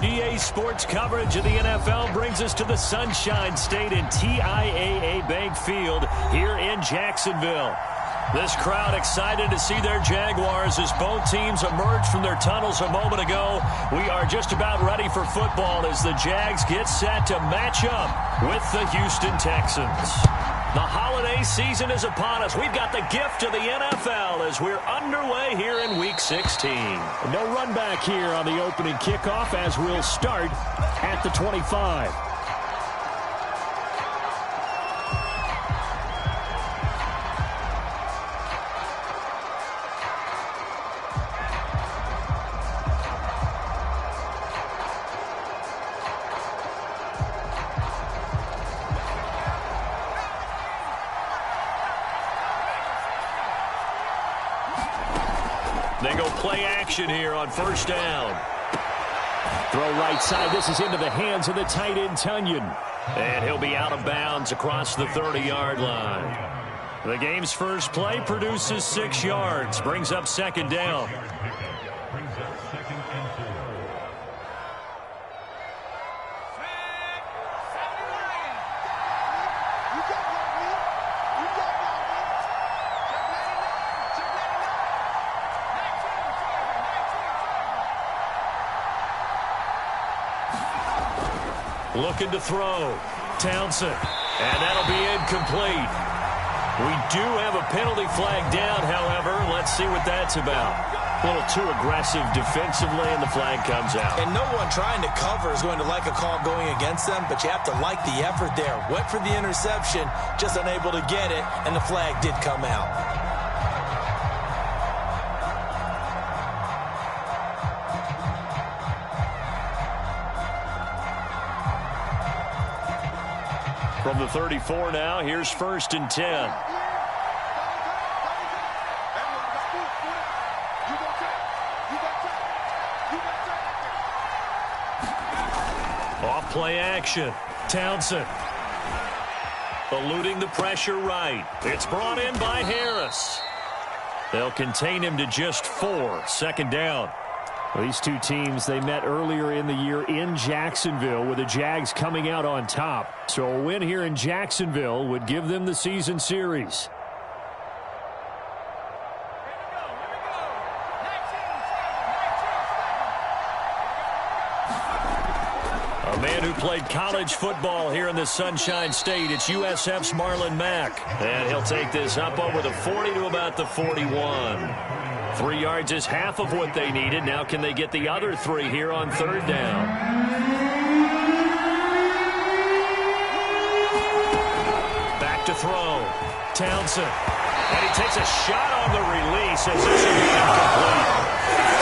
EA Sports coverage of the NFL brings us to the Sunshine State and TIAA Bank Field here in Jacksonville. This crowd excited to see their Jaguars as both teams emerged from their tunnels a moment ago. We are just about ready for football as the Jags get set to match up with the Houston Texans. The holiday season is upon us. We've got the gift of the NFL as we're underway here in Week 16. No run back here on the opening kickoff as we'll start at the 25. They go play action here on first down. Throw right side. This is into the hands of the tight end, Tunyon. And he'll be out of bounds across the 30-yard line. The game's first play produces 6 yards. Brings up second down. Looking to throw. Townsend. And that'll be incomplete. We do have a penalty flag down, however. Let's see what that's about. A little too aggressive defensively, and the flag comes out. And no one trying to cover is going to like a call going against them, but you have to like the effort there. Went for the interception, just unable to get it, and the flag did come out. From the 34 now, here's first and 10. Off play action. Townsend. Eluding the pressure right. It's brought in by Harris. They'll contain him to just 4. Second down. Well, these two teams, they met earlier in the year in Jacksonville with the Jags coming out on top. So a win here in Jacksonville would give them the season series. A man who played college football here in the Sunshine State. It's USF's Marlon Mack. And he'll take this up over the 40 to about the 41. 3 yards is half of what they needed. Now can they get the other 3 here on third down? Back to throw. Townsend. And he takes a shot on the release as this will be incomplete.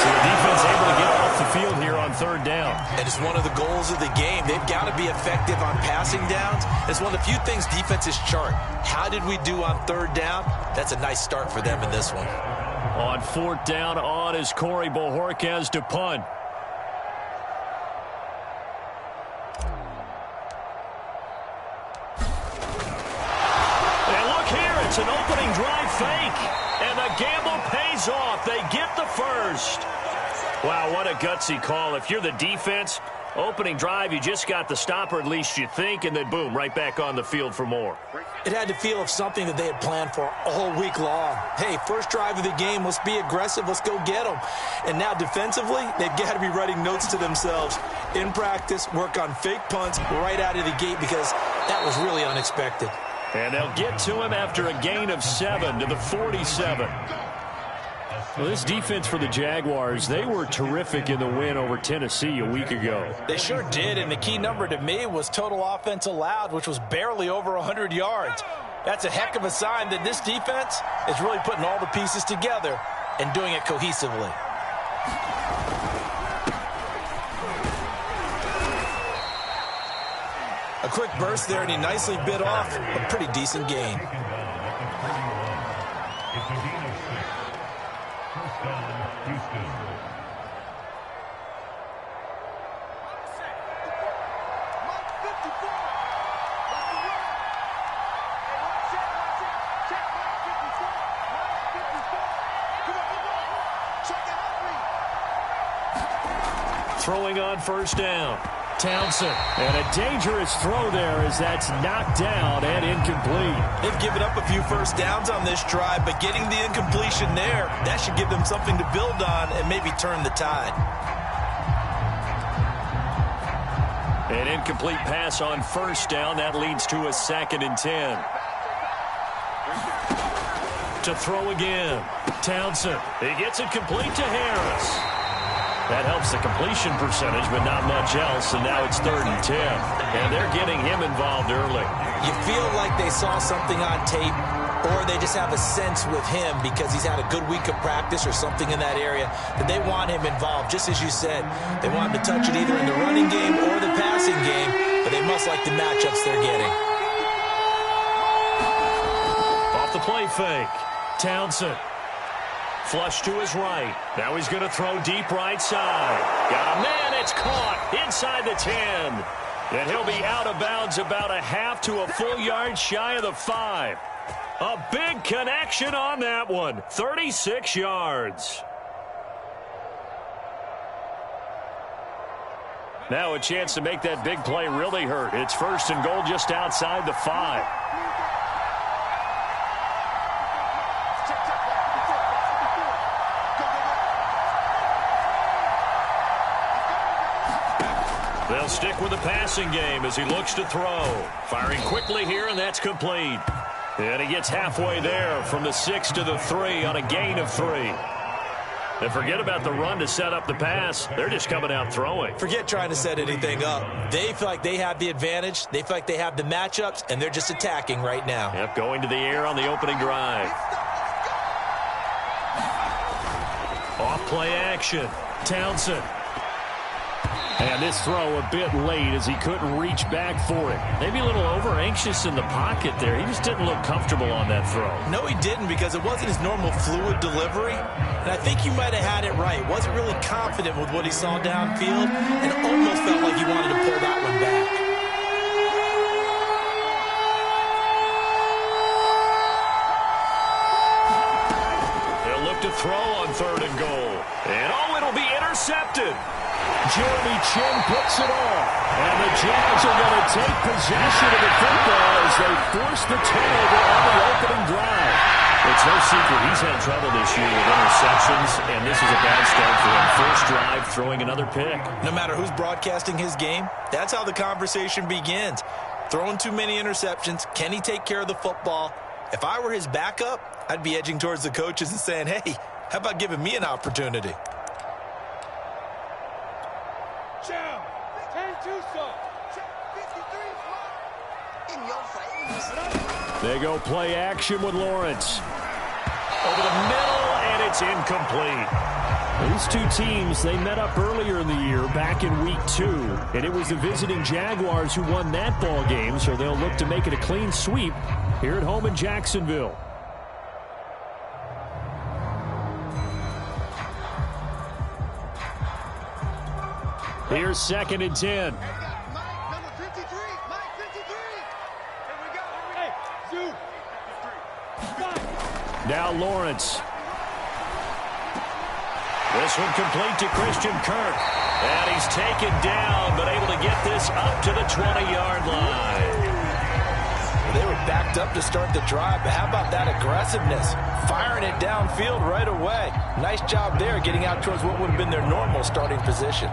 So the defense able to get off the field here on third down. And it's one of the goals of the game. They've got to be effective on passing downs. It's one of the few things defenses chart. How did we do on third down? That's a nice start for them in this one. On fourth down, on is Corey Bojorquez to punt. And look here, it's an opening drive fake. And the gamble pays off. They get the first. Wow, what a gutsy call. If you're the defense, opening drive, you just got the stop, or at least you think, and then boom, right back on the field for more. It had to feel of something that they had planned for all week long. Hey, first drive of the game, let's be aggressive, let's go get them. And now defensively, they've got to be writing notes to themselves. In practice, work on fake punts right out of the gate because that was really unexpected. And they'll get to him after a gain of 7 to the 47. Well, this defense for the Jaguars, they were terrific in the win over Tennessee a week ago. They sure did, and the key number to me was total offense allowed, which was barely over 100 yards. That's a heck of a sign that this defense is really putting all the pieces together and doing it cohesively. A quick burst there, and he nicely bit off a pretty decent gain. throwing on first down. Townsend. And a dangerous throw there as that's knocked down and incomplete. They've given up a few first downs on this drive, but getting the incompletion there, that should give them something to build on and maybe turn the tide. An incomplete pass on first down. That leads to a 2nd and 10. To throw again. Townsend. He gets it complete to Harris. That helps the completion percentage, but not much else. And now it's 3rd and 10. And they're getting him involved early. You feel like they saw something on tape, or they just have a sense with him because he's had a good week of practice or something in that area that they want him involved. Just as you said, they want him to touch it either in the running game or the passing game, but they must like the matchups they're getting. Off the play fake. Townsend. Flush to his right. Now he's going to throw deep right side. Got a man. It's caught inside the 10. And he'll be out of bounds about a half to a full yard shy of the 5. A big connection on that one. 36 yards. Now a chance to make that big play really hurt. It's 1st and goal just outside the 5. They'll stick with the passing game as he looks to throw. Firing quickly here, and that's complete. And he gets halfway there from the 6 to the 3 on a gain of 3. And forget about the run to set up the pass. They're just coming out throwing. Forget trying to set anything up. They feel like they have the advantage. They feel like they have the matchups, and they're just attacking right now. Yep, going to the air on the opening drive. Off play action. Townsend. And this throw a bit late as he couldn't reach back for it. Maybe a little over-anxious in the pocket there. He just didn't look comfortable on that throw. No, he didn't, because it wasn't his normal fluid delivery. And I think you might have had it right. Wasn't really confident with what he saw downfield, and it almost felt like he wanted to pull that one back. They'll look to throw on 3rd and goal. And it'll be intercepted. Jeremy Chin picks it off. And the Jags are going to take possession of the football as they force the turnover on the opening drive. It's no secret he's had trouble this year with interceptions, and this is a bad start for him. First drive, throwing another pick. No matter who's broadcasting his game, that's how the conversation begins. Throwing too many interceptions, can he take care of the football? If I were his backup, I'd be edging towards the coaches and saying, hey, how about giving me an opportunity? They go play action with Lawrence. Over the middle, and it's incomplete. These two teams, they met up earlier in the year back in Week 2, and it was the visiting Jaguars who won that ball game, so they'll look to make it a clean sweep here at home in Jacksonville. Here's 2nd and 10. Now Lawrence. This one complete to Christian Kirk. And he's taken down, but able to get this up to the 20-yard line. They were backed up to start the drive, but how about that aggressiveness? Firing it downfield right away. Nice job there, getting out towards what would have been their normal starting position.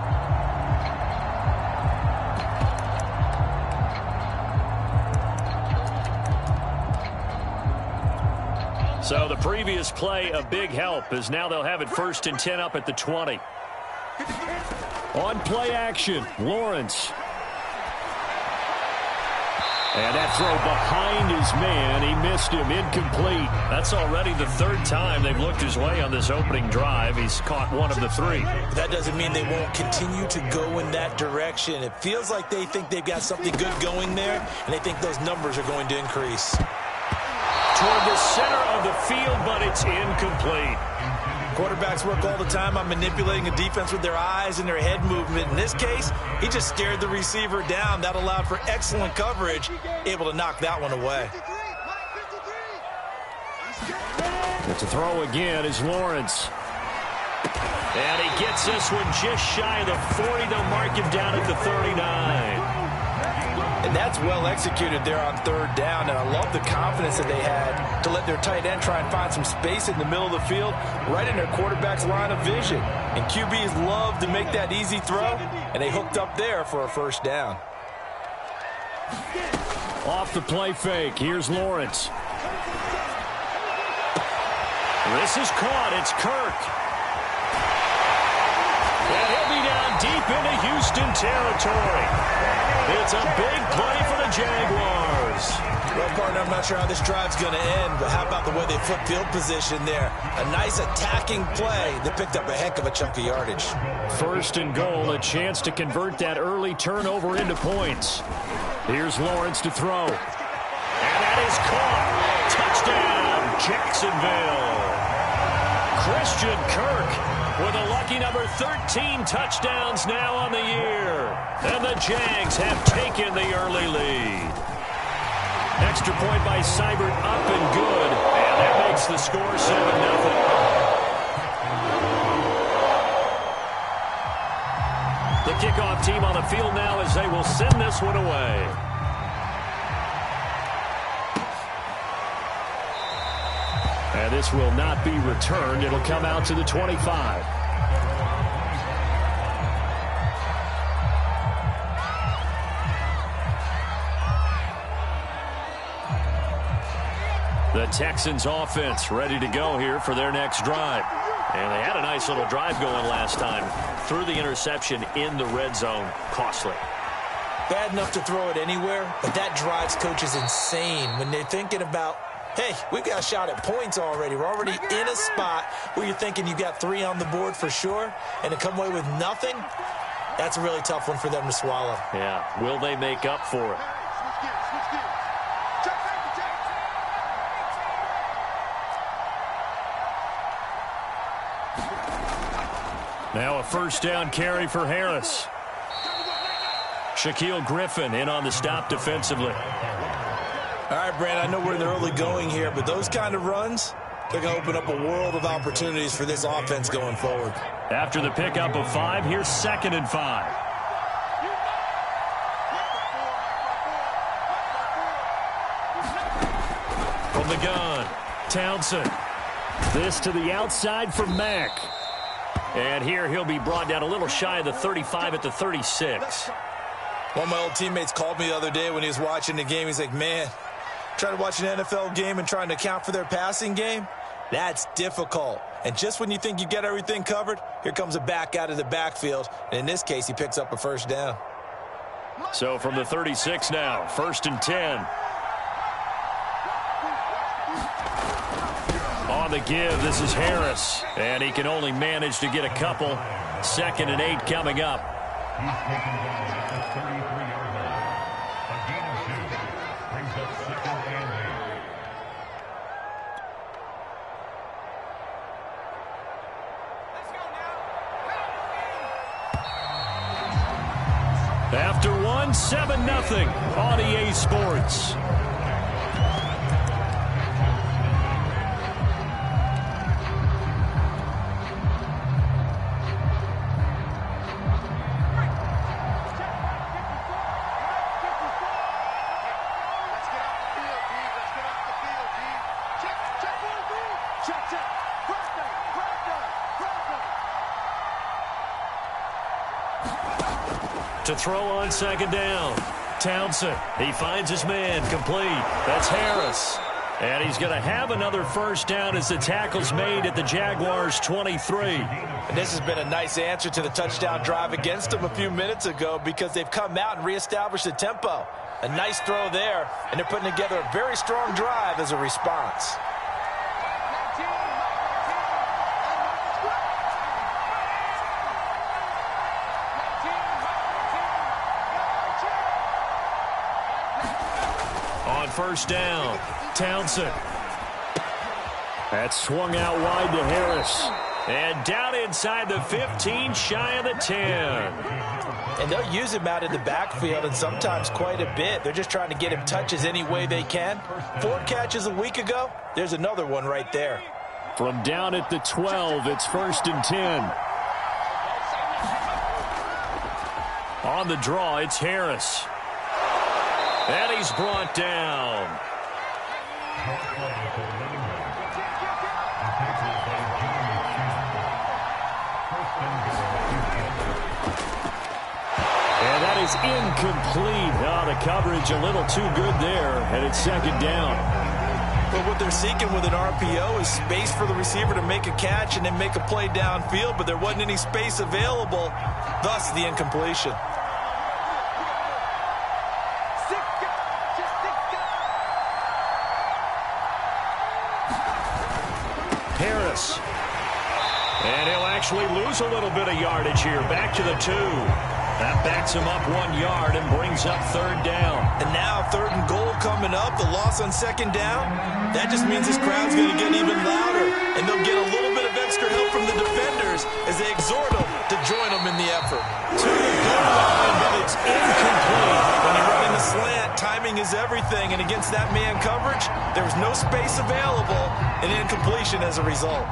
So the previous play, a big help, as now they'll have it 1st and 10 up at the 20. On play action, Lawrence. And that throw behind his man, he missed him, incomplete. That's already the 3rd time they've looked his way on this opening drive. He's caught one of the 3. That doesn't mean they won't continue to go in that direction. It feels like they think they've got something good going there, and they think those numbers are going to increase. Toward the center of the field, but it's incomplete. Quarterbacks work all the time on manipulating a defense with their eyes and their head movement. In this case, he just stared the receiver down. That allowed for excellent coverage, able to knock that one away. But to throw again is Lawrence. And he gets this one just shy of the 40. They'll mark him down at the 39. And that's well executed there on third down. And I love the confidence that they had to let their tight end try and find some space in the middle of the field, right in their quarterback's line of vision. And QBs love to make that easy throw, and they hooked up there for a first down. Off the play fake, here's Lawrence. This is caught. It's Kirk. And he'll be down deep into Houston territory. It's a big play for the Jaguars. Well, partner, I'm not sure how this drive's going to end, but how about the way they flip field position there? A nice attacking play that picked up a heck of a chunk of yardage. First and goal, a chance to convert that early turnover into points. Here's Lawrence to throw. And that is caught. Touchdown, Jacksonville. Christian Kirk with a lucky number 13 touchdowns now on the year. And the Jags have taken the early lead. Extra point by Seibert up and good. And that makes the score 7-0. The kickoff team on the field now as they will send this one away. And this will not be returned. It'll come out to the 25. The Texans offense ready to go here for their next drive. And they had a nice little drive going last time. Threw the interception in the red zone. Costly. Bad enough to throw it anywhere, but that drives coaches insane when they're thinking about, hey, we've got a shot at points already. We're already in a spot where you're thinking you got 3 on the board for sure, and to come away with nothing, that's a really tough one for them to swallow. Yeah, will they make up for it? Now a first down carry for Harris. Shaquille Griffin in on the stop defensively. All right, Brandon, I know we're in the early going here, but those kind of runs, they're going to open up a world of opportunities for this offense going forward. After the pickup of 5, here's 2nd and 5. From the gun, Townsend. This to the outside for Mack. and here he'll be brought down a little shy of the 35 at the 36. One of my old teammates called me the other day when he was watching the game. He's like, man, trying to watch an NFL game and trying to account for their passing game, that's difficult. And just when you think you get everything covered, here comes a back out of the backfield. And in this case, he picks up a first down. So from the 36 now, 1st and 10. On the give, this is Harris. And he can only manage to get a couple. 2nd and 8 coming up. After one, 7-0 on EA Sports. To throw on 2nd down. Townsend, he finds his man, complete. That's Harris. And he's going to have another first down as the tackle's made at the Jaguars' 23. And this has been a nice answer to the touchdown drive against them a few minutes ago because they've come out and reestablished the tempo. A nice throw there, and they're putting together a very strong drive as a response. First down, Townsend. That's swung out wide to Harris. And down inside the 15, shy of the 10. And they'll use him out in the backfield, and sometimes quite a bit. They're just trying to get him touches any way they can. 4 catches a week ago. There's another one right there. From down at the 12, it's 1st and 10. On the draw, it's Harris. And he's brought down. And that is incomplete. Oh, the coverage a little too good there, and it's second down. But what they're seeking with an RPO is space for the receiver to make a catch and then make a play downfield, but there wasn't any space available, thus the incompletion. Harris. And he'll actually lose a little bit of yardage here. Back to the 2. That backs him up 1 yard and brings up third down. And now 3rd and goal coming up. The loss on second down. That just means this crowd's going to get even louder. And they'll get a little bit of extra help from the defenders as they exhort them to join them in the effort. To the goal line, but it's incomplete. When you're running the slant, timing is everything. And against that man coverage, there was no space available. And incompletion as a result.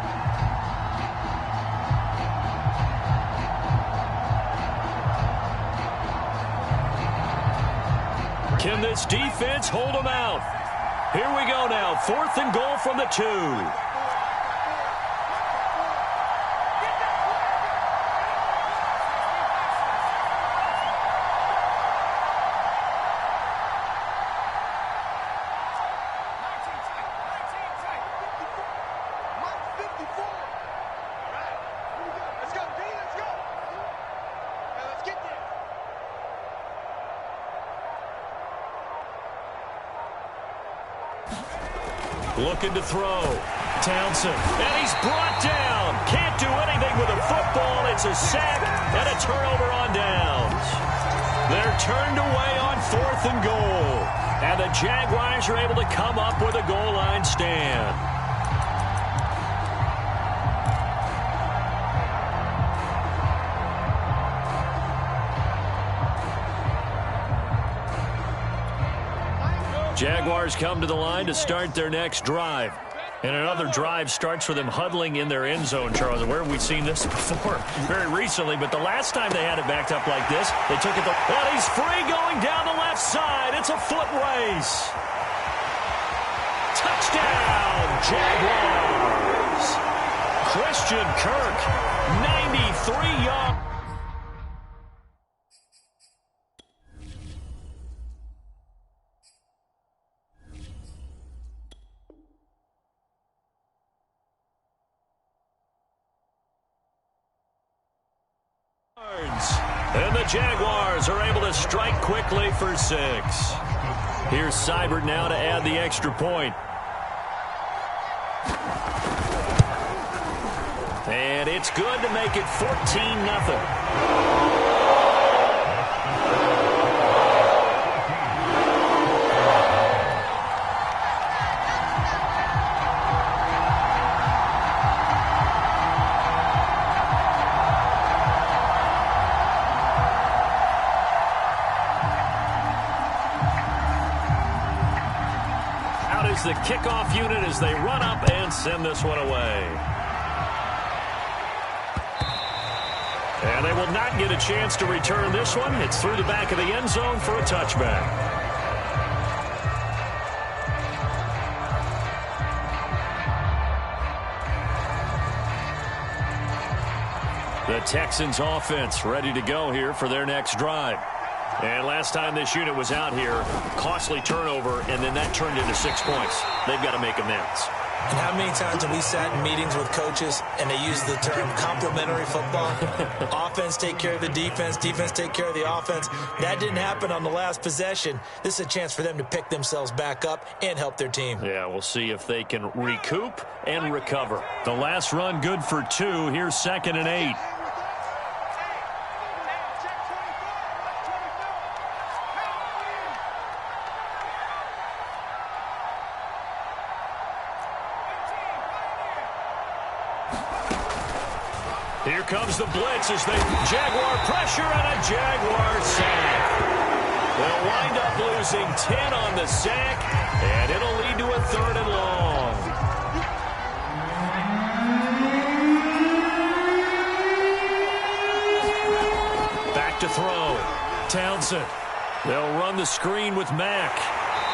Can this defense hold them out? Here we go now. 4th and goal from the 2. Looking to throw. Townsend. And he's brought down. Can't do anything with a football. It's a sack and a turnover on downs. They're turned away on 4th and goal. And the Jaguars are able to come up with a goal line stand. Jaguars come to the line to start their next drive. And another drive starts with them huddling in their end zone, Charles. Where have we seen this before? Very recently, but the last time they had it backed up like this, they took it. And he's free going down the left side. It's a foot race. Touchdown, Jaguars. Christian Kirk, 93 yards. And the Jaguars are able to strike quickly for 6. Here's Seibert now to add the extra point. And it's good to make it 14-0. The kickoff unit as they run up and send this one away. And they will not get a chance to return this one. It's through the back of the end zone for a touchback. The Texans offense ready to go here for their next drive. And last time this unit was out here, costly turnover, and then that turned into 6 points. They've got to make amends. And how many times have we sat in meetings with coaches and they use the term complementary football? Offense take care of the defense, defense take care of the offense. That didn't happen on the last possession. This is a chance for them to pick themselves back up and help their team. Yeah, we'll see if they can recoup and recover. The last run good for 2. Here's 2nd and 8. Here comes the blitz as they Jaguar pressure and a Jaguar sack. They'll wind up losing 10 on the sack, and it'll lead to a 3rd and long. Back to throw. Townsend. They'll run the screen with Mack.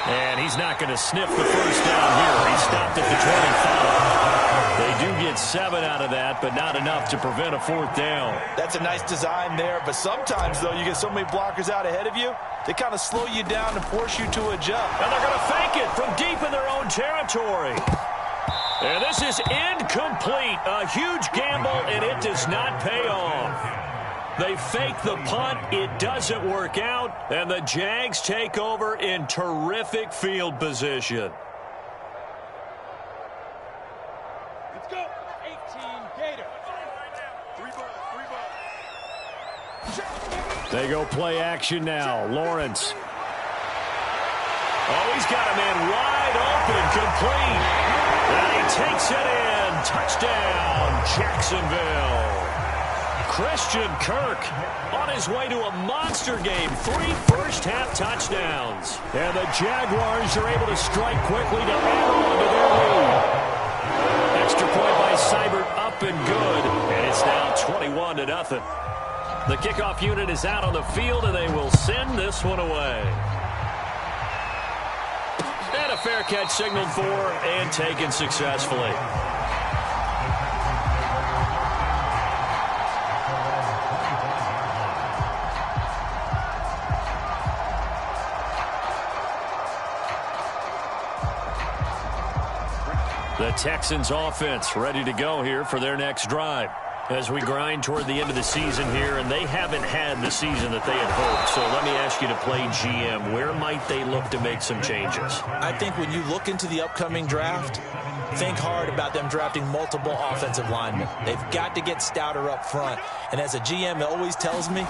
And he's not going to sniff the first down here. He stopped at the 25. They do get 7 out of that, but not enough to prevent a 4th down. That's a nice design there, but sometimes, though, you get so many blockers out ahead of you, they kind of slow you down and force you to adjust. And they're going to fake it from deep in their own territory. And this is incomplete. A huge gamble, and it does not pay off. They fake the punt. It doesn't work out, and the Jags take over in terrific field position. Let's go. 18 Gator. They go play action now. Lawrence. Oh, he's got a man wide open, complete. And he takes it in. Touchdown, Jacksonville. Christian Kirk on his way to a monster game. 3 first-half touchdowns. And the Jaguars are able to strike quickly to add on to their lead. Extra point by Seibert, up and good. And it's now 21-0. The kickoff unit is out on the field, and they will send this one away. And a fair catch signaled for and taken successfully. The Texans offense ready to go here for their next drive as we grind toward the end of the season here, and they haven't had the season that they had hoped. So let me ask you to play GM. Where might they look to make some changes? I think when you look into the upcoming draft, think hard about them drafting multiple offensive linemen. They've got to get stouter up front. And as a GM, it always tells me,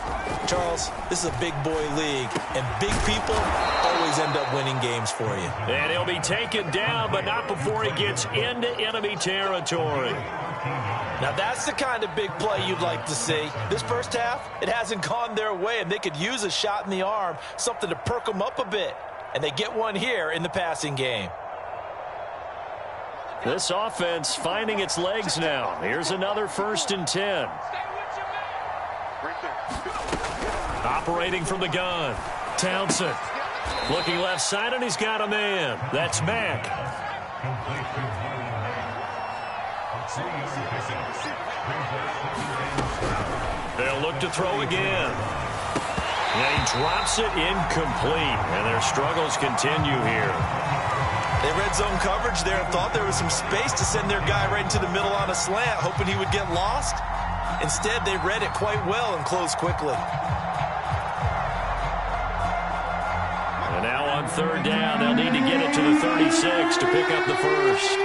Charles, this is a big boy league, and big people always end up winning games for you. And he'll be taken down, but not before he gets into enemy territory. Now, that's the kind of big play you'd like to see. This first half, it hasn't gone their way, and they could use a shot in the arm, something to perk them up a bit. And they get one here in the passing game. This offense finding its legs now. Here's another 1st and 10. Operating from the gun. Townsend. Looking left side, and he's got a man. That's Mack. They'll look to throw again. And he drops it incomplete. And their struggles continue here. They red zone coverage there and thought there was some space to send their guy right into the middle on a slant, hoping he would get lost. Instead, they read it quite well and closed quickly. And now on 3rd down, they'll need to get it to the 36 to pick up the first.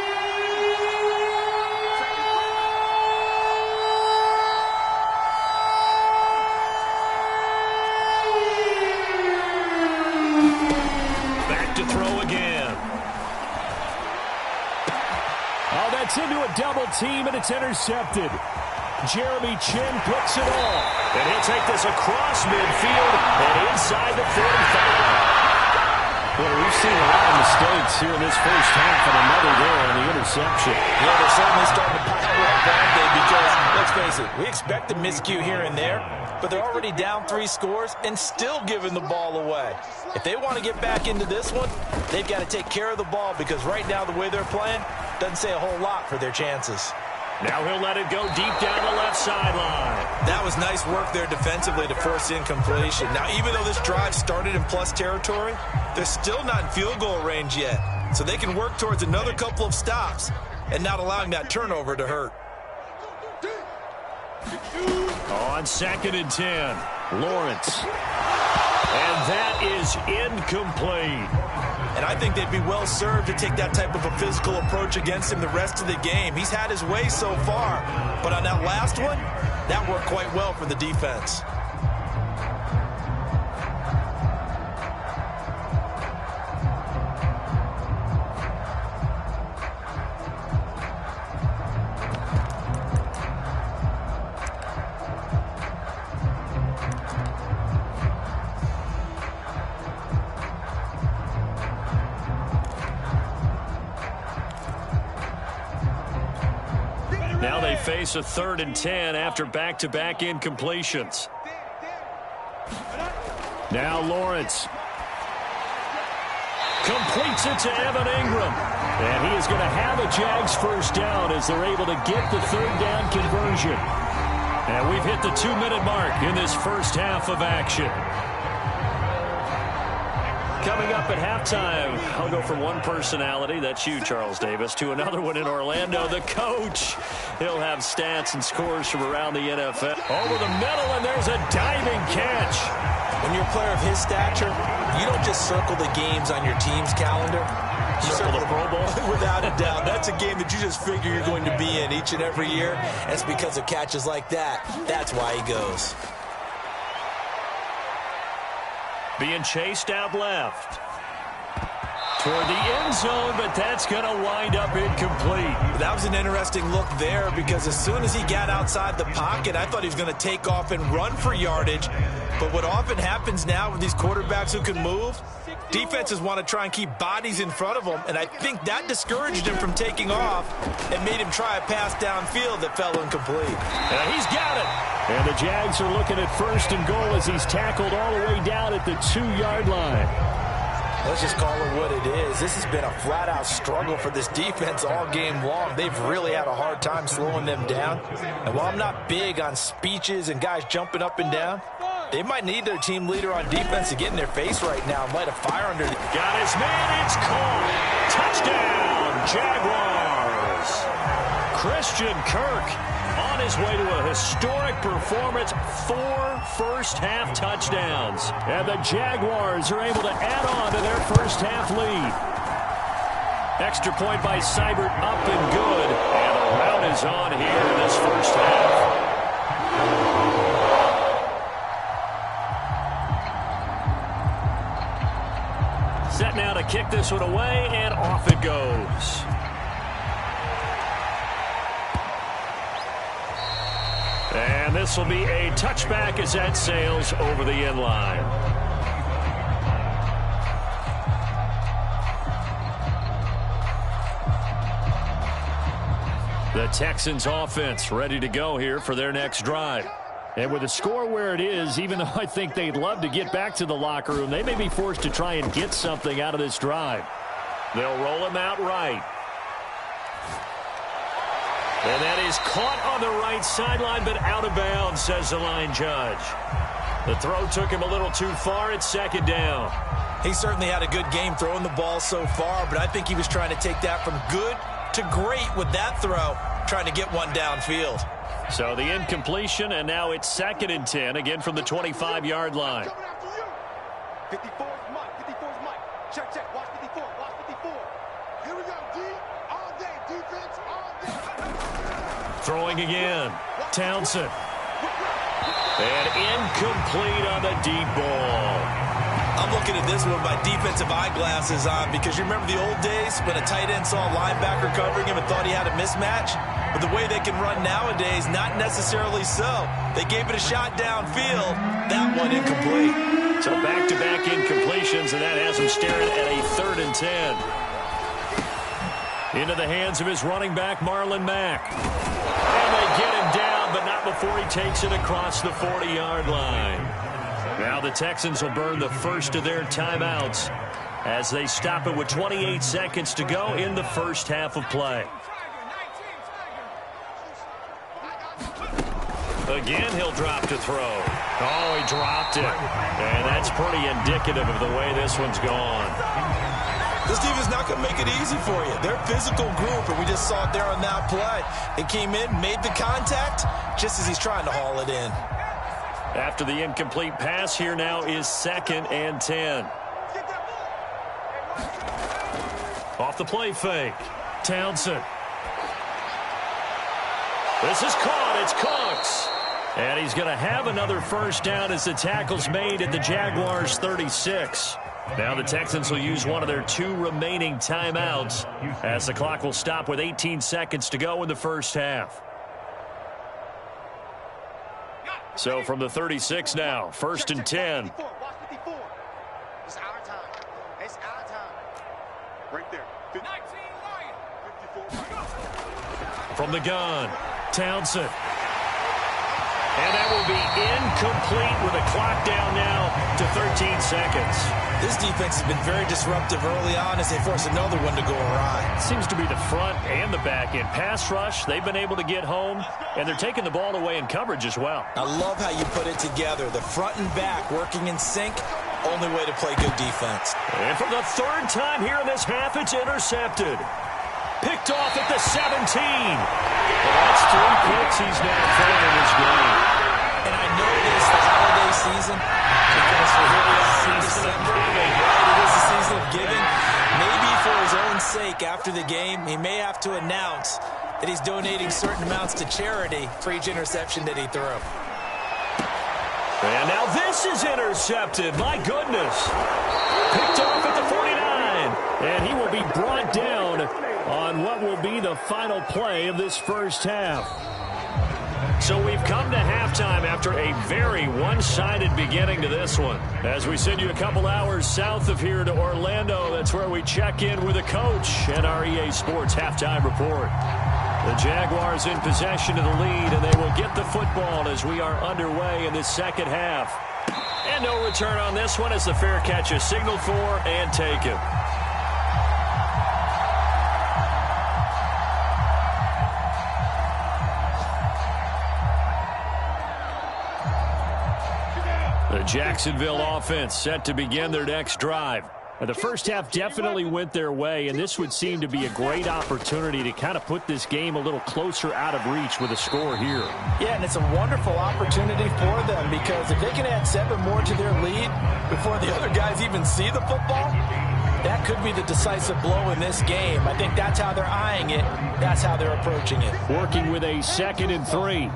Back to throw again. Oh, that's into a double team, and it's intercepted. Jeremy Chin picks it off. And he'll take this across midfield and inside the 45. Well, we've seen a lot of mistakes here in this first half, and another there on the interception. Yeah, they're certainly starting to pile up, aren't they? Because, let's face it, we expect a miscue here and there, but they're already down 3 scores and still giving the ball away. If they want to get back into this one, they've got to take care of the ball, because right now the way they're playing doesn't say a whole lot for their chances. Now he'll let it go deep down the left sideline. That was nice work there defensively to force incompletion. Now, even though this drive started in plus territory, they're still not in field goal range yet. So they can work towards another couple of stops and not allowing that turnover to hurt. On 2nd and 10, Lawrence. And that is incomplete. And I think they'd be well served to take that type of a physical approach against him the rest of the game. He's had his way so far, but on that last one, that worked quite well for the defense. Now they face a 3rd and 10 after back-to-back incompletions. Now Lawrence. Completes it to Evan Ingram. And he is going to have a Jags first down as they're able to get the third down conversion. And we've hit the 2-minute mark in this first half of action. Coming up at halftime, I'll go from one personality, that's you, Charles Davis, to another one in Orlando, the coach. He'll have stats and scores from around the NFL. Over the middle, and there's a diving catch. When you're a player of his stature, you don't just circle the games on your team's calendar. You circle the Pro Bowl. Without a doubt. That's a game that you just figure you're going to be in each and every year. And it's because of catches like that. That's why he goes. Being chased out left. Toward the end zone, but that's going to wind up incomplete. That was an interesting look there because as soon as he got outside the pocket, I thought he was going to take off and run for yardage. But what often happens now with these quarterbacks who can move, defenses want to try and keep bodies in front of them, and I think that discouraged him from taking off and made him try a pass downfield that fell incomplete. And he's got it. And the Jags are looking at first and goal as he's tackled all the way down at the 2-yard line. Let's just call it what it is. This has been a flat-out struggle for this defense all game long. They've really had a hard time slowing them down. And while I'm not big on speeches and guys jumping up and down, they might need their team leader on defense to get in their face right now and light a fire under the... Got his man, it's caught. Touchdown, Jaguars. Christian Kirk on his way to a historic performance, 4 first-half touchdowns. And the Jaguars are able to add on to their first-half lead. Extra point by Seibert, up and good. And the rout is on here in this first half. Set now to kick this one away, and off it goes. And this will be a touchback as that sails over the end line. The Texans offense ready to go here for their next drive. And with the score where it is, even though I think they'd love to get back to the locker room, they may be forced to try and get something out of this drive. They'll roll him out right. And that is caught on the right sideline, but out of bounds, says the line judge. The throw took him a little too far. It's second down. He certainly had a good game throwing the ball so far, but I think he was trying to take that from good to great with that throw, trying to get one downfield. So the incompletion, and now it's 2nd and 10, again from the 25-yard line. 54 is Mike. 54 is Mike. Check, check. Watch 54. Watch 54. Here we go, D. All day. Defense all day. Throwing again. Townsend. And incomplete on the deep ball. I'm looking at this one with my defensive eyeglasses on because you remember the old days when a tight end saw a linebacker covering him and thought he had a mismatch? But the way they can run nowadays, not necessarily so. They gave it a shot downfield. That one incomplete. So back-to-back incompletions, and that has him staring at a 3rd and 10. Into the hands of his running back, Marlon Mack. And they get him down, but not before he takes it across the 40-yard line. Now the Texans will burn the first of their timeouts as they stop it with 28 seconds to go in the first half of play. Again, he'll drop to throw. Oh, he dropped it. And that's pretty indicative of the way this one's gone. This team is not going to make it easy for you. They're a physical group, and we just saw it there on that play. They came in, made the contact, just as he's trying to haul it in. After the incomplete pass, here now is 2nd and 10. Off the play fake. Townsend. This is caught. It's Cooks. And he's going to have another first down as the tackle's made at the Jaguars' 36. Now the Texans will use one of their 2 remaining timeouts as the clock will stop with 18 seconds to go in the first half. So from the 36 now, 1st and 10. Watch 54. It's our time. It's our time. Right there. 19 Lion. 54. From the gun, Townsend. And that will be incomplete with a clock down now to 13 seconds. This defense has been very disruptive early on as they force another one to go awry. Seems to be the front and the back end. Pass rush, they've been able to get home, and they're taking the ball away in coverage as well. I love how you put it together. The front and back working in sync, only way to play good defense. And for the third time here in this half, it's intercepted. Picked off at the 17. That's 3 picks he's now thrown in this game. And I know this, the holiday season, because we're here in December. It is the season of giving. Maybe for his own sake, after the game, he may have to announce that he's donating certain amounts to charity for each interception that he threw. And now this is intercepted. My goodness. Picked off at the 49. And he will be brought down on what will be the final play of this first half. So we've come to halftime after a very one-sided beginning to this one. As we send you a couple hours south of here to Orlando, that's where we check in with the coach and our EA Sports halftime report. The Jaguars in possession of the lead, and they will get the football as we are underway in this second half. And no return on this one as the fair catch is signaled for and taken. The Jacksonville offense set to begin their next drive. The first half definitely went their way, and this would seem to be a great opportunity to kind of put this game a little closer out of reach with a score here. Yeah, and it's a wonderful opportunity for them because if they can add 7 more to their lead before the other guys even see the football, that could be the decisive blow in this game. I think that's how they're eyeing it. That's how they're approaching it. Working with a 2nd and 3.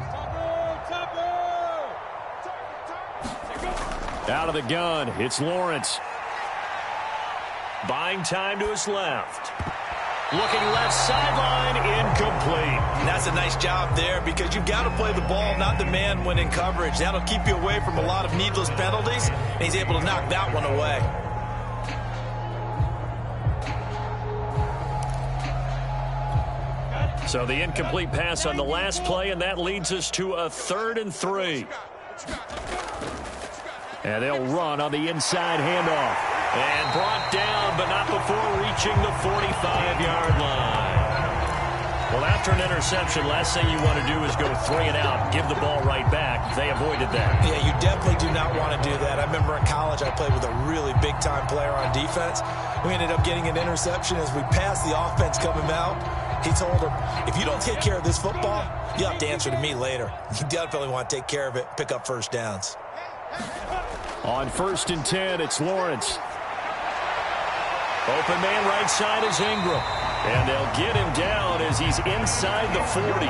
Out of the gun, it's Lawrence. Buying time to his left. Looking left sideline, incomplete. And that's a nice job there because you've got to play the ball, not the man when in coverage. That'll keep you away from a lot of needless penalties, and he's able to knock that one away. So the incomplete pass on the last play, and that leads us to a 3rd and 3. And they'll run on the inside handoff. And brought down, but not before reaching the 45-yard line. Well, after an interception, last thing you want to do is go 3 and out, give the ball right back. They avoided that. Yeah, you definitely do not want to do that. I remember in college I played with a really big-time player on defense. We ended up getting an interception as we passed the offense coming out. He told him, if you don't take care of this football, you'll have to answer to me later. You definitely want to take care of it, pick up first downs. On 1st and 10, it's Lawrence. Open man right side is Ingram. And they'll get him down as he's inside the 40.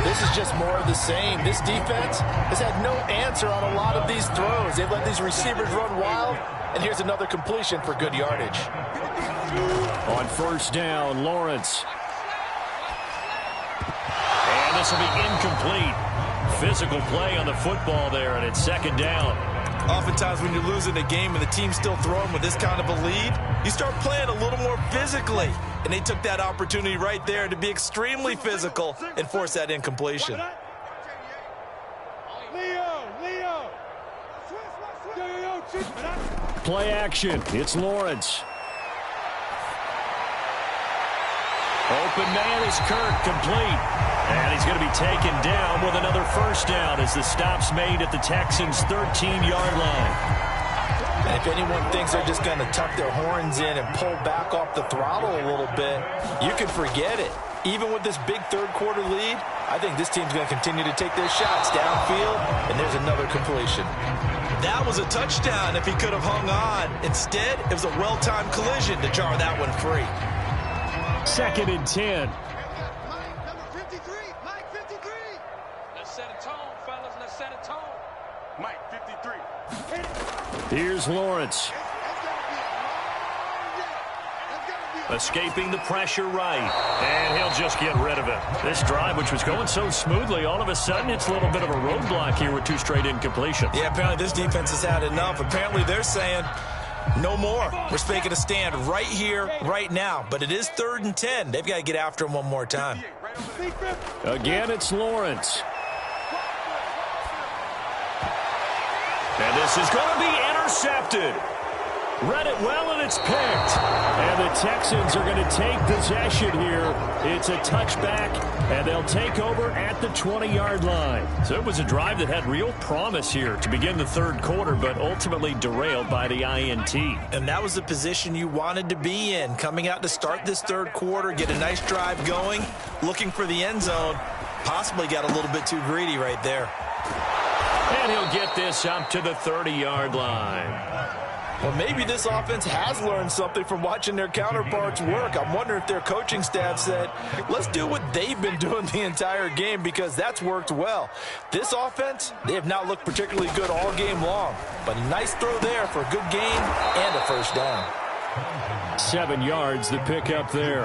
This is just more of the same. This defense has had no answer on a lot of these throws. They've let these receivers run wild, and here's another completion for good yardage. On 1st down, Lawrence. And this will be incomplete. Physical play on the football there, and it's 2nd down. Oftentimes when you're losing a game and the team's still throwing with this kind of a lead, you start playing a little more physically. And they took that opportunity right there to be extremely physical and force that incompletion. Play action. It's Lawrence. Open man is Kirk, complete. And he's going to be taken down with another 1st down as the stop's made at the Texans' 13-yard line. And if anyone thinks they're just going to tuck their horns in and pull back off the throttle a little bit, you can forget it. Even with this big 3rd quarter lead, I think this team's going to continue to take their shots downfield, and there's another completion. That was a touchdown if he could have hung on. Instead, it was a well-timed collision to jar that one free. 2nd and 10. Mike, 53. Here's Lawrence. Escaping the pressure right. And he'll just get rid of it. This drive, which was going so smoothly, all of a sudden it's a little bit of a roadblock here with 2 straight incompletions. Yeah, apparently this defense has had enough. Apparently they're saying, no more. We're making a stand right here, right now. But it is 3rd and 10. They've got to get after him one more time. Again, it's Lawrence. This is going to be intercepted. Read it well, and it's picked. And the Texans are going to take possession here. It's a touchback, and they'll take over at the 20-yard line. So it was a drive that had real promise here to begin the third quarter, but ultimately derailed by the INT. And that was the position you wanted to be in, coming out to start this third quarter, get a nice drive going, looking for the end zone. Possibly got a little bit too greedy right there. And he'll get this up to the 30-yard line. Well, maybe this offense has learned something from watching their counterparts work. I'm wondering if their coaching staff said, let's do what they've been doing the entire game, because that's worked well. This offense, they have not looked particularly good all game long. But a nice throw there for a good gain and a first down. 7 yards, the pickup there.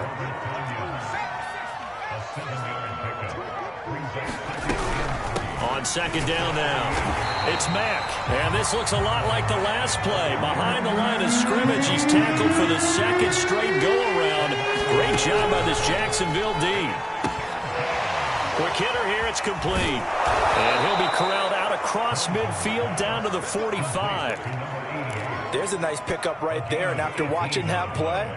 On second down now. It's Mack, and this looks a lot like the last play. Behind the line of scrimmage, he's tackled for the second straight go-around. Great job by this Jacksonville D. Quick hitter here, it's complete. And he'll be corralled out across midfield down to the 45. There's a nice pickup right there, and after watching that play,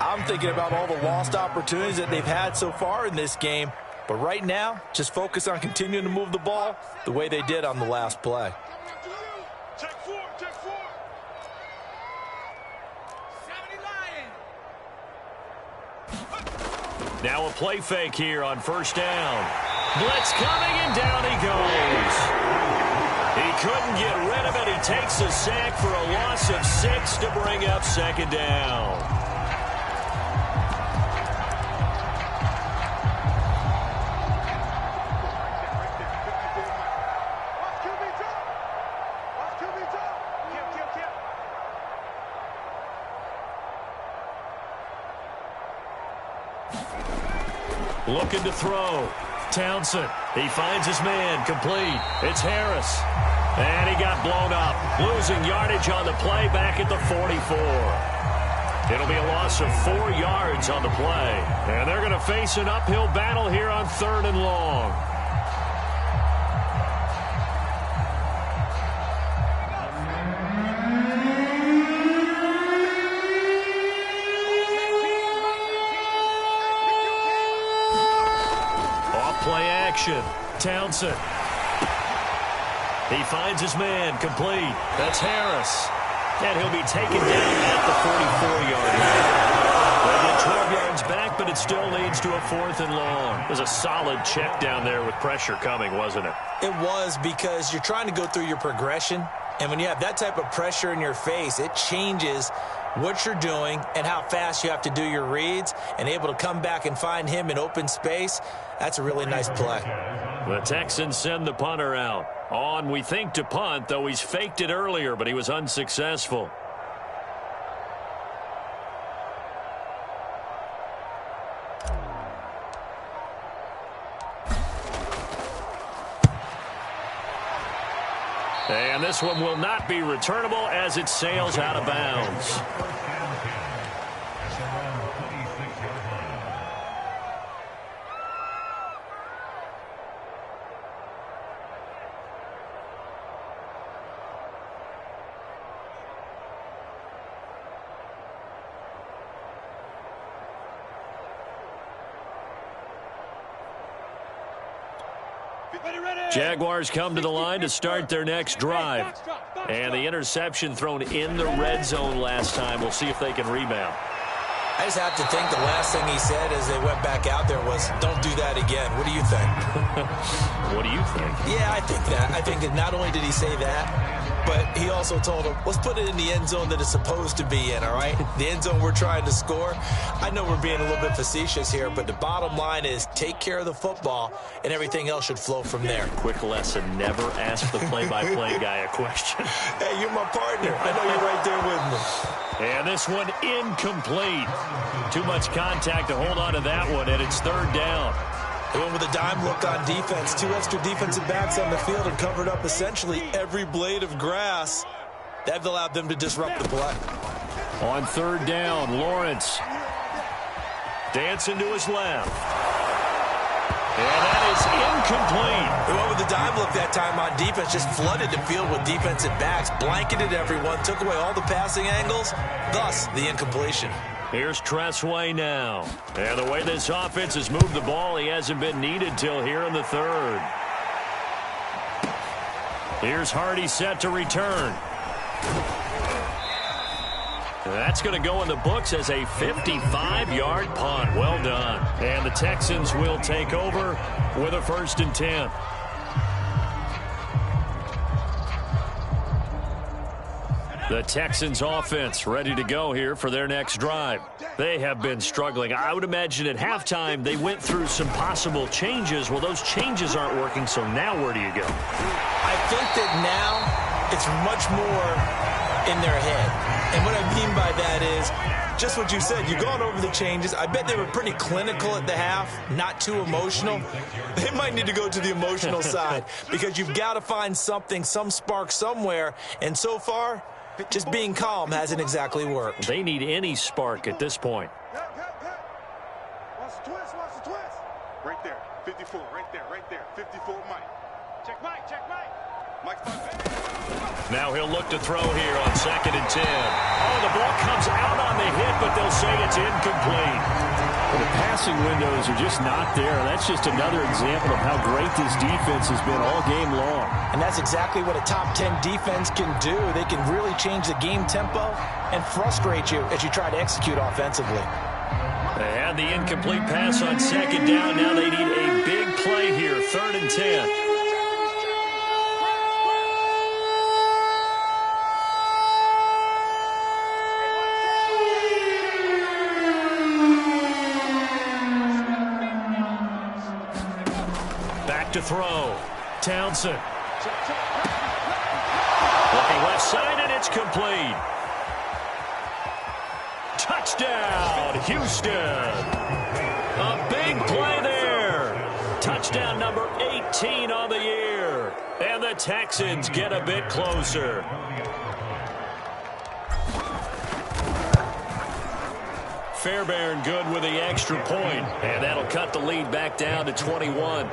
I'm thinking about all the lost opportunities that they've had so far in this game. But right now, just focus on continuing to move the ball the way they did on the last play. Now a play fake here on first down. Blitz coming, and down he goes. He couldn't get rid of it. He takes a sack for a loss of 6 to bring up second down. Looking to throw. Townsend. He finds his man. Complete. It's Harris. And he got blown up. Losing yardage on the play back at the 44. It'll be a loss of 4 yards on the play. And they're going to face an uphill battle here on third and long. Play action. Townsend. He finds his man. Complete. That's Harris. And he'll be taken down at the 44-yard line. They get 12 yards back, but it still leads to a 4th and long. It was a solid check down there with pressure coming, wasn't it? It was, because you're trying to go through your progression, and when you have that type of pressure in your face, it changes what you're doing and how fast you have to do your reads, and able to come back and find him in open space. That's a really nice play. The Texans send the punter out. On, we think, to punt, though he's faked it earlier, but he was unsuccessful. And this one will not be returnable as it sails out of bounds. Jaguars come to the line to start their next drive. And the interception thrown in the red zone last time. We'll see if they can rebound. I just have to think the last thing he said as they went back out there was, don't do that again. What do you think? What do you think? Yeah, I think that. I think that not only did he say that, but he also told him, let's put it in the end zone that it's supposed to be in, all right? The end zone we're trying to score. I know we're being a little bit facetious here, but the bottom line is take care of the football, and everything else should flow from there. Quick lesson, never ask the play-by-play guy a question. Hey, you're my partner. I know you're right there with me. And this one incomplete. Too much contact to hold on to that one, and it's third down. They went with a dime look on defense. 2 extra defensive backs on the field and covered up essentially every blade of grass. That allowed them to disrupt the play. On third down, Lawrence dancing to his left. And that is incomplete. They went with the dime look that time on defense, just flooded the field with defensive backs, blanketed everyone, took away all the passing angles, thus the incompletion. Here's Tressway now. And the way this offense has moved the ball, he hasn't been needed till here in the third. Here's Hardy set to return. That's going to go in the books as a 55-yard punt. Well done. And the Texans will take over with a 1st and 10. The Texans offense ready to go here for their next drive. They have been struggling. I would imagine at halftime they went through some possible changes. Well, those changes aren't working, so now where do you go? I think that now it's much more in their head. And what I mean by that is just what you said. You've gone over the changes. I bet they were pretty clinical at the half, not too emotional. They might need to go to the emotional side because you've got to find something, some spark somewhere. And so far, just being calm hasn't exactly worked. They need any spark at this point. Watch the twist, watch the twist. Right there, 54, right there, 54, Mike. Check Mike, check Mike. Mike's now he'll look to throw here on 2nd and 10. Oh, the ball comes out on the hit, but they'll say it's incomplete. Well, the passing windows are just not there. That's just another example of how great this defense has been all game long. And that's exactly what a top 10 defense can do. They can really change the game tempo and frustrate you as you try to execute offensively. They had the incomplete pass on 2nd down. Now they need a big play here, 3rd and 10. To throw. Townsend. Looking left side, and it's complete. Touchdown, Houston. A big play there. Touchdown number 18 on the year. And the Texans get a bit closer. Fairbairn good with the extra point. And that'll cut the lead back down to 21.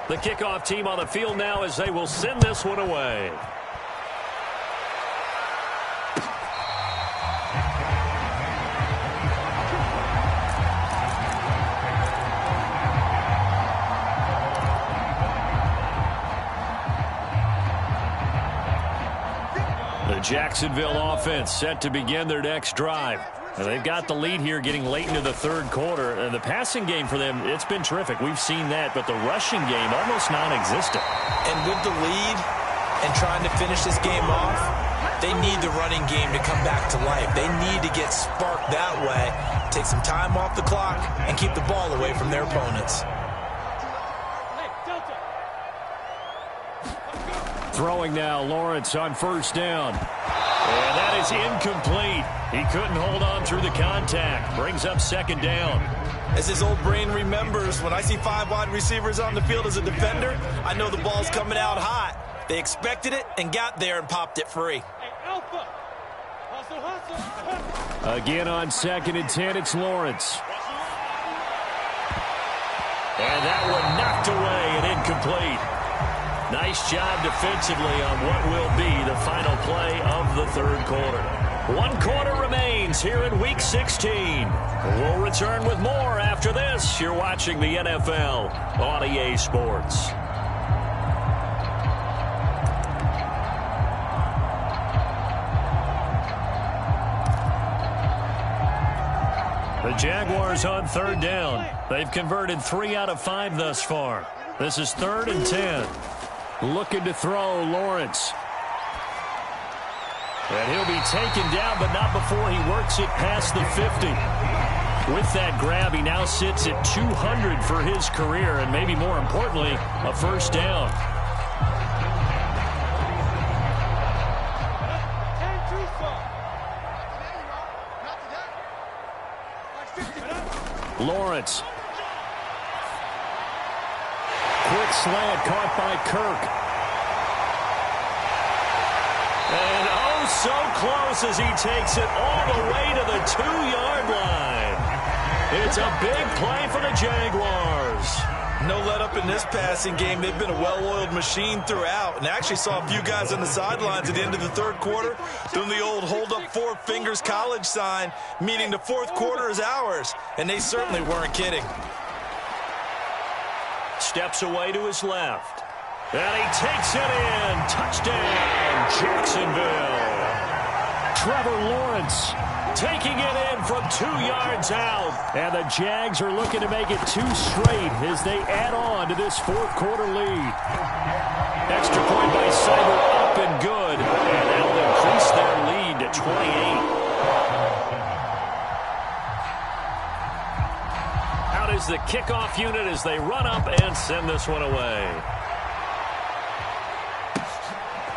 The kickoff team on the field now as they will send this one away. The Jacksonville offense set to begin their next drive. And they've got the lead here getting late into the 3rd quarter. And the passing game for them, it's been terrific. We've seen that. But the rushing game, almost non-existent. And with the lead and trying to finish this game off, they need the running game to come back to life. They need to get sparked that way, take some time off the clock, and keep the ball away from their opponents. Throwing now, Lawrence on 1st down. And that is incomplete. He couldn't hold on through the contact. Brings up 2nd down. As his old brain remembers, when I see 5 wide receivers on the field as a defender, I know the ball's coming out hot. They expected it and got there and popped it free. Again on 2nd and 10, it's Lawrence. And that one knocked away and incomplete. Nice job defensively on what will be the final play of the 3rd quarter. 1 quarter remains here in Week 16. We'll return with more after this. You're watching the NFL on EA Sports. The Jaguars on 3rd down. They've converted 3 out of 5 thus far. This is 3rd and 10. Looking to throw, Lawrence. And he'll be taken down, but not before he works it past the 50. With that grab, he now sits at 200 for his career, and maybe more importantly, a 1st down. Lawrence. Quick slant caught by Kirk. And oh, so close as he takes it all the way to the 2-yard line. It's a big play for the Jaguars. No let up in this passing game. They've been a well-oiled machine throughout, and actually saw a few guys on the sidelines at the end of the third quarter doing the old hold up 4 fingers college sign, meaning the fourth quarter is ours, and they certainly weren't kidding. Steps away to his left, and he takes it in. Touchdown, Jacksonville. Trevor Lawrence taking it in from 2 yards out. And the Jags are looking to make it 2 straight as they add on to this fourth quarter lead. Extra point by Cyber up and good. And that'll increase their lead to 28. Out is the kickoff unit as they run up and send this one away.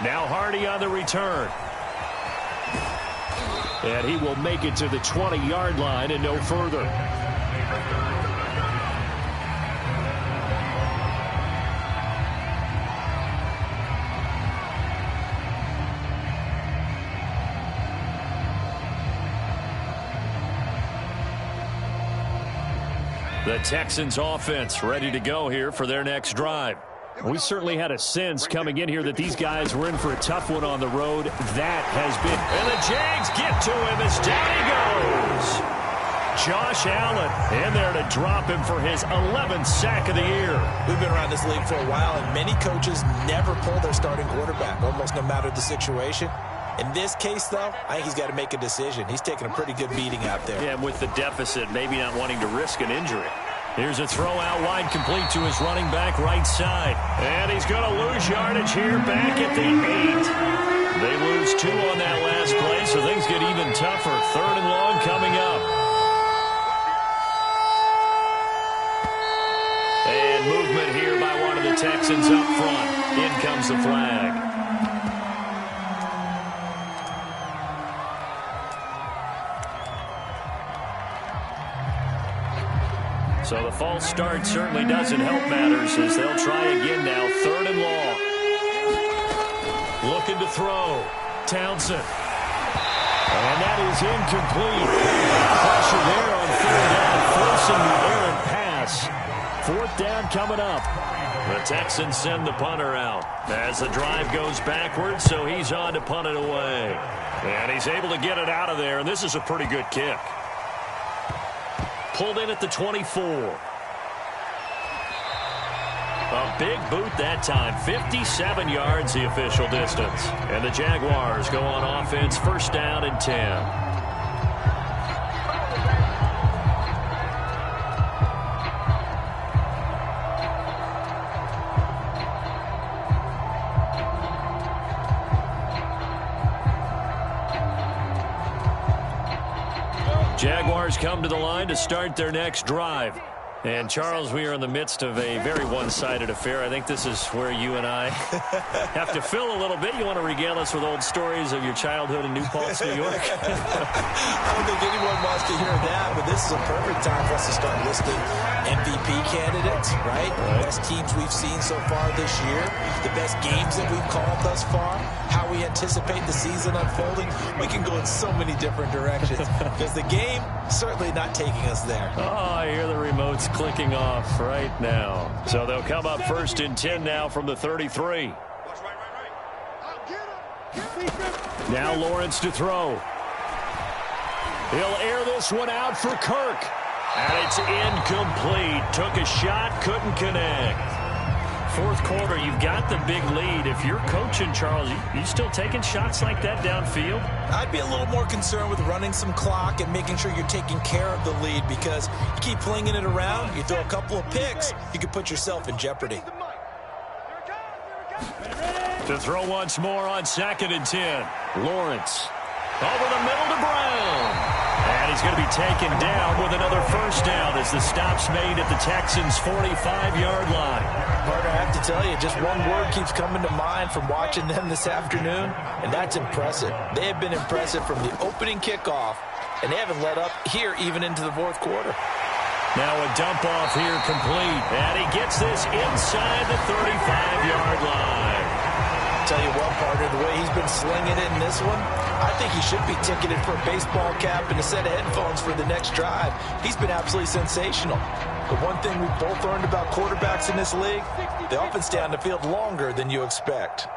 Now Hardy on the return. And he will make it to the 20-yard line and no further. The Texans offense ready to go here for their next drive. We certainly had a sense coming in here that these guys were in for a tough one on the road. That has been. And the Jags get to him as down he goes. Josh Allen in there to drop him for his 11th sack of the year. We've been around this league for a while, and many coaches never pull their starting quarterback, almost no matter the situation. In this case, though, I think he's got to make a decision. He's taking a pretty good beating out there. Yeah, and with the deficit, maybe not wanting to risk an injury. Here's a throw out wide, complete to his running back right side. And he's going to lose yardage here back at the 8. They lose 2 on that last play, so things get even tougher. 3rd and long coming up. And movement here by one of the Texans up front. In comes the flag. So the false start certainly doesn't help matters as they'll try again now. 3rd and long. Looking to throw. Townsend. And that is incomplete. Pressure there on 3rd down, forcing the errant pass. 4th down coming up. The Texans send the punter out as the drive goes backwards, so he's on to punt it away. And he's able to get it out of there, and this is a pretty good kick. Pulled in at the 24. A big boot that time. 57 yards the official distance. And the Jaguars go on offense, 1st down and 10. Jaguars come to the line to start their next drive. And, Charles, we are in the midst of a very one-sided affair. I think this is where you and I have to fill a little bit. You want to regale us with old stories of your childhood in New Paltz, New York? I don't think anyone wants to hear that, but this is a perfect time for us to start listing MVP candidates, right? The best teams we've seen so far this year, the best games that we've called thus far, how we anticipate the season unfolding. We can go in so many different directions because the game certainly not taking us there. Oh, I hear the remotes clicking off right now. So they'll come up 1st and 10 now from the 33. Now Lawrence to throw. He'll air this one out for Kirk. And it's incomplete. Took a shot, couldn't connect. 4th quarter, you've got the big lead. If you're coaching, Charles, you still taking shots like that downfield? I'd be a little more concerned with running some clock and making sure you're taking care of the lead, because you keep flinging it around, you throw a couple of picks, you could put yourself in jeopardy. To throw once more on 2nd and 10. Lawrence over the middle to Brown. And he's going to be taken down with another 1st down as the stop's made at the Texans' 45-yard line. Carter, I have to tell you, just one word keeps coming to mind from watching them this afternoon, and that's impressive. They have been impressive from the opening kickoff, and they haven't let up here even into the 4th quarter. Now a dump off here complete, and he gets this inside the 35-yard line. Tell you what, partner, the way he's been slinging it in this one, I think he should be ticketed for a baseball cap and a set of headphones for the next drive. He's been absolutely sensational. The one thing we've both learned about quarterbacks in this league, they often stay on the field longer than you expect.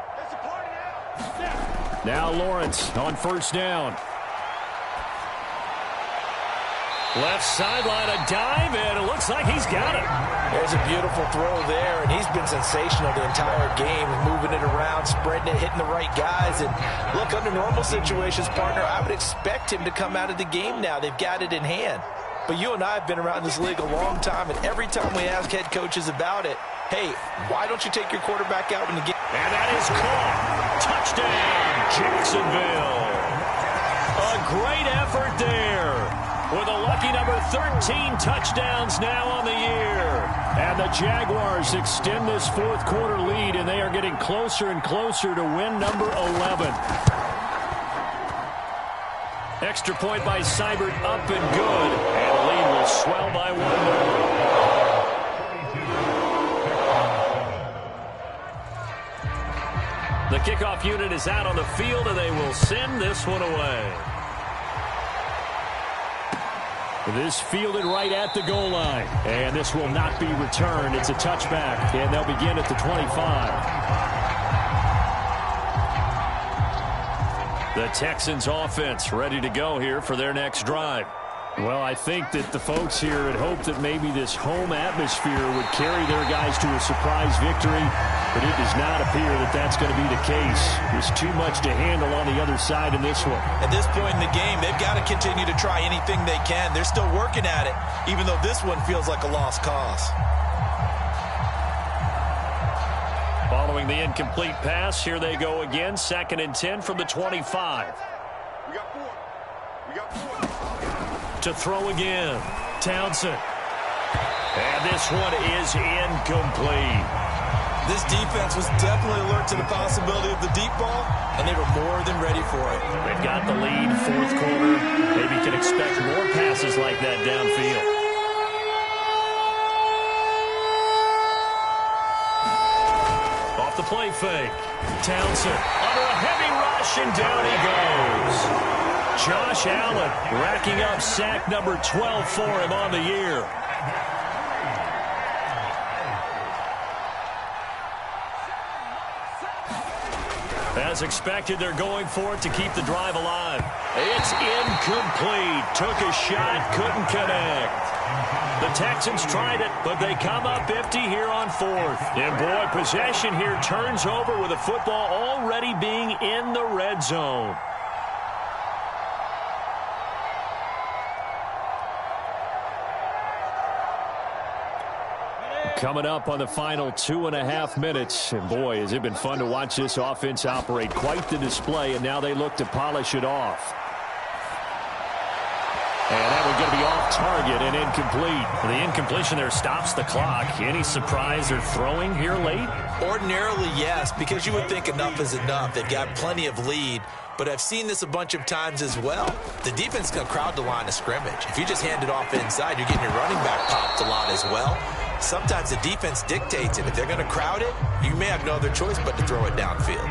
Now Lawrence on first down. Left sideline, a dive, and it looks like he's got it. There's a beautiful throw there, and he's been sensational the entire game, moving it around, spreading it, hitting the right guys. And look, under normal situations, partner, I would expect him to come out of the game now. They've got it in hand. But you and I have been around this league a long time, and every time we ask head coaches about it, hey, why don't you take your quarterback out in the game? And that is caught. Touchdown, Jacksonville. A great effort there. With a lucky number 13 touchdowns now on the year. And the Jaguars extend this fourth quarter lead, and they are getting closer and closer to win number 11. Extra point by Seibert, up and good. And the lead will swell by 1 more. The kickoff unit is out on the field, and they will send this one away. This fielded right at the goal line. And this will not be returned. It's a touchback. And they'll begin at the 25. The Texans offense ready to go here for their next drive. Well, I think that the folks here had hoped that maybe this home atmosphere would carry their guys to a surprise victory, but it does not appear that that's going to be the case. There's too much to handle on the other side in this one. At this point in the game, they've got to continue to try anything they can. They're still working at it, even though this one feels like a lost cause. Following the incomplete pass, here they go again, 2nd and 10 from the 25. We got 4. We got 4. To throw again, Townsend. And this one is incomplete. This defense was definitely alert to the possibility of the deep ball, and they were more than ready for it. They've got the lead, fourth quarter. Maybe can expect more passes like that downfield. Off the play fake. Townsend under a heavy rush, and down he goes. Josh Allen racking up sack number 12 for him on the year. As expected, they're going for it to keep the drive alive. It's incomplete. Took a shot, couldn't connect. The Texans tried it, but they come up empty here on 4th. And boy, possession here turns over with the football already being in the red zone. Coming up on the final 2.5 minutes. And boy, has it been fun to watch this offense operate. Quite the display, and now they look to polish it off. And that one's going to be off target and incomplete. The incompletion there stops the clock. Any surprise they're throwing here late? Ordinarily, yes, because you would think enough is enough. They've got plenty of lead. But I've seen this a bunch of times as well. The defense is going to crowd the line of scrimmage. If you just hand it off inside, you're getting your running back popped a lot as well. Sometimes the defense dictates it. If they're going to crowd it, you may have no other choice but to throw it downfield.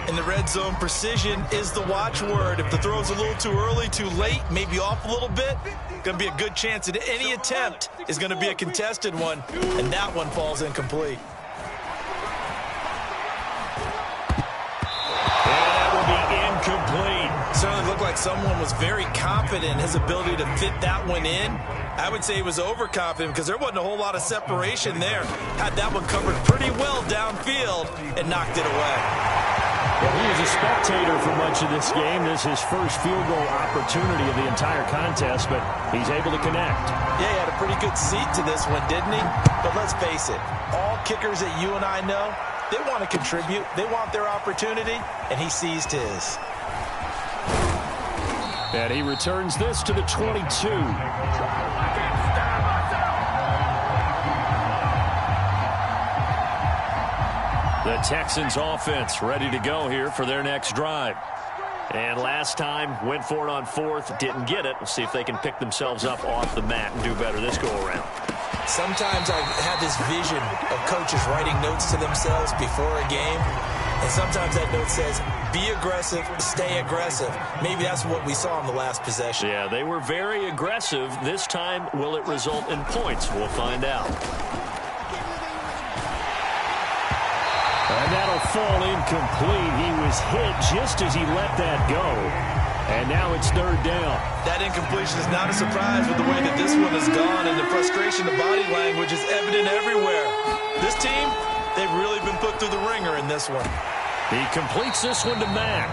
In the red zone, precision is the watchword. If the throw's a little too early, too late, maybe off a little bit, going to be a good chance that any attempt is going to be a contested one, and that one falls incomplete. Incomplete. Certainly looked like someone was very confident in his ability to fit that one in. I would say he was overconfident because there wasn't a whole lot of separation there. Had that one covered pretty well downfield and knocked it away. Well, he was a spectator for much of this game. This is his first field goal opportunity of the entire contest, but he's able to connect. Yeah, he had a pretty good seat to this one, didn't he? But let's face it, all kickers that you and I know, they want to contribute. They want their opportunity, and he seized his. And he returns this to the 22. The Texans offense ready to go here for their next drive. And last time, went for it on 4th, didn't get it. We'll see if they can pick themselves up off the mat and do better this go-around. Sometimes I have this vision of coaches writing notes to themselves before a game, And sometimes that note says, be aggressive, stay aggressive. Maybe that's what we saw in the last possession. Yeah, they were very aggressive. This time, will it result in points? We'll find out. And that'll fall incomplete. He was hit just as he let that go. And now it's third down. That incompletion is not a surprise with the way that this one has gone, and the frustration, the body language is evident everywhere. This team, they've really been put through the ringer in this one. He completes this one to Mack.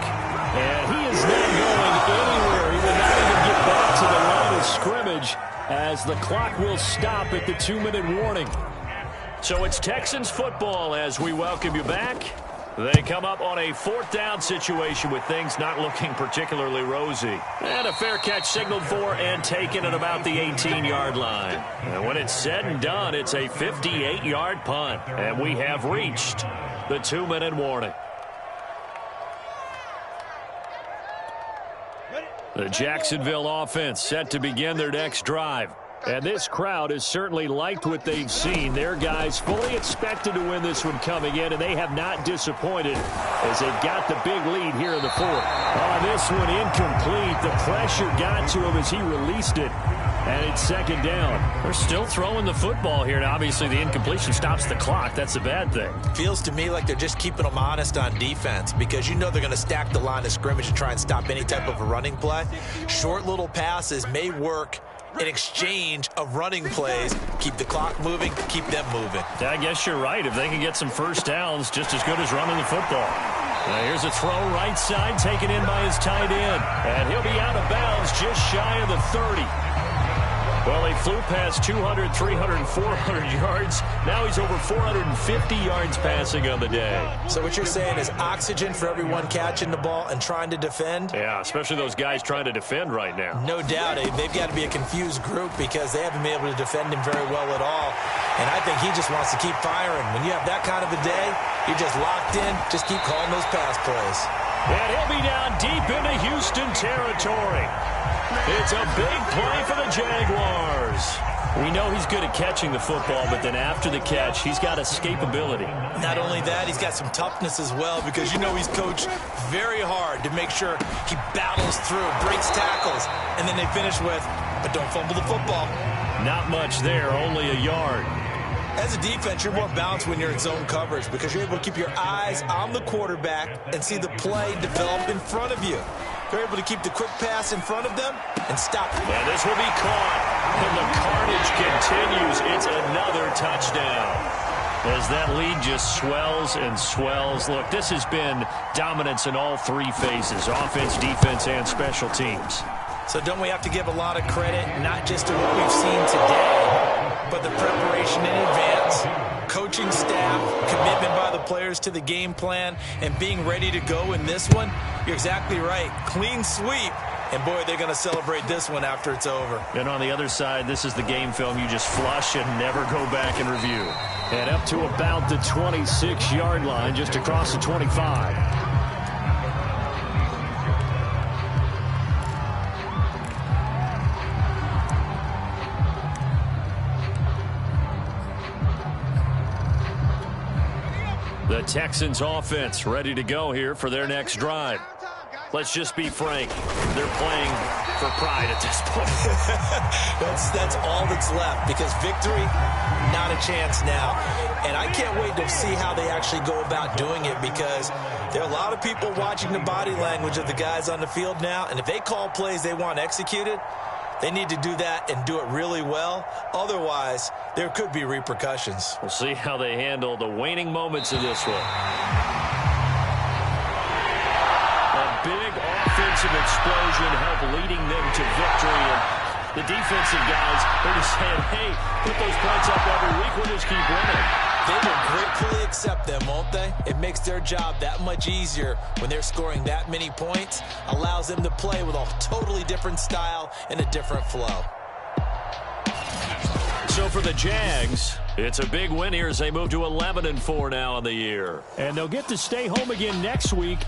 And he is not going anywhere. He will not even get back to the line of scrimmage as the clock will stop at the 2-minute warning. So it's Texans football as we welcome you back. They come up on a 4th down situation with things not looking particularly rosy. And a fair catch signaled for and taken at about the 18-yard line. And when it's said and done, it's a 58-yard punt. And we have reached the 2-minute warning. The Jacksonville offense set to begin their next drive. And this crowd has certainly liked what they've seen. Their guys fully expected to win this one coming in, and they have not disappointed as they got the big lead here in the 4th. On this one, incomplete. The pressure got to him as he released it, and it's 2nd down. They're still throwing the football here, and obviously the incompletion stops the clock. That's a bad thing. Feels to me like they're just keeping them honest on defense because you know they're going to stack the line of scrimmage and try and stop any type of a running play. Short little passes may work in exchange of running plays. Keep the clock moving, keep them moving. I guess you're right. If they can get some first downs, just as good as running the football. Now here's a throw right side taken in by his tight end. And he'll be out of bounds just shy of the 30. Well, he flew past 200, 300, 400 yards. Now he's over 450 yards passing on the day. So what you're saying is oxygen for everyone catching the ball and trying to defend? Yeah, especially those guys trying to defend right now. No doubt. They've got to be a confused group because they haven't been able to defend him very well at all. And I think he just wants to keep firing. When you have that kind of a day, you're just locked in. Just keep calling those pass plays. And he'll be down deep into Houston territory. It's a big play for the Jaguars. We know he's good at catching the football, but then after the catch, he's got escapability. Not only that, he's got some toughness as well because you know he's coached very hard to make sure he battles through, breaks tackles, and then they finish with, but don't fumble the football. Not much there, only a yard. As a defense, you're more balanced when you're in zone coverage because you're able to keep your eyes on the quarterback and see the play develop in front of you. They're able to keep the quick pass in front of them and stop it. And this will be caught. And the carnage continues. It's another touchdown. As that lead just swells and swells. Look, this has been dominance in all 3 phases, offense, defense, and special teams. So don't we have to give a lot of credit, not just to what we've seen today, but the preparation in advance, coaching staff, commitment by the players to the game plan, and being ready to go in this one? You're exactly right. Clean sweep. And, boy, they're going to celebrate this one after it's over. And on the other side, this is the game film you just flush and never go back and review. And up to about the 26-yard line, just across the 25. The Texans offense ready to go here for their next drive. Let's just be frank. They're playing for pride at this point. That's all that's left because victory, not a chance now. And I can't wait to see how they actually go about doing it because there are a lot of people watching the body language of the guys on the field now. And if they call plays they want executed, they need to do that and do it really well. Otherwise, there could be repercussions. We'll see how they handle the waning moments of this one. A big offensive explosion helped leading them to victory. And the defensive guys, they're just saying, hey, put those points up every week. We'll just keep running. They will gratefully accept them, won't they? It makes their job that much easier when they're scoring that many points. Allows them to play with a totally different style and a different flow. So for the Jags, it's a big win here as they move to 11-4 now in the year. And they'll get to stay home again next week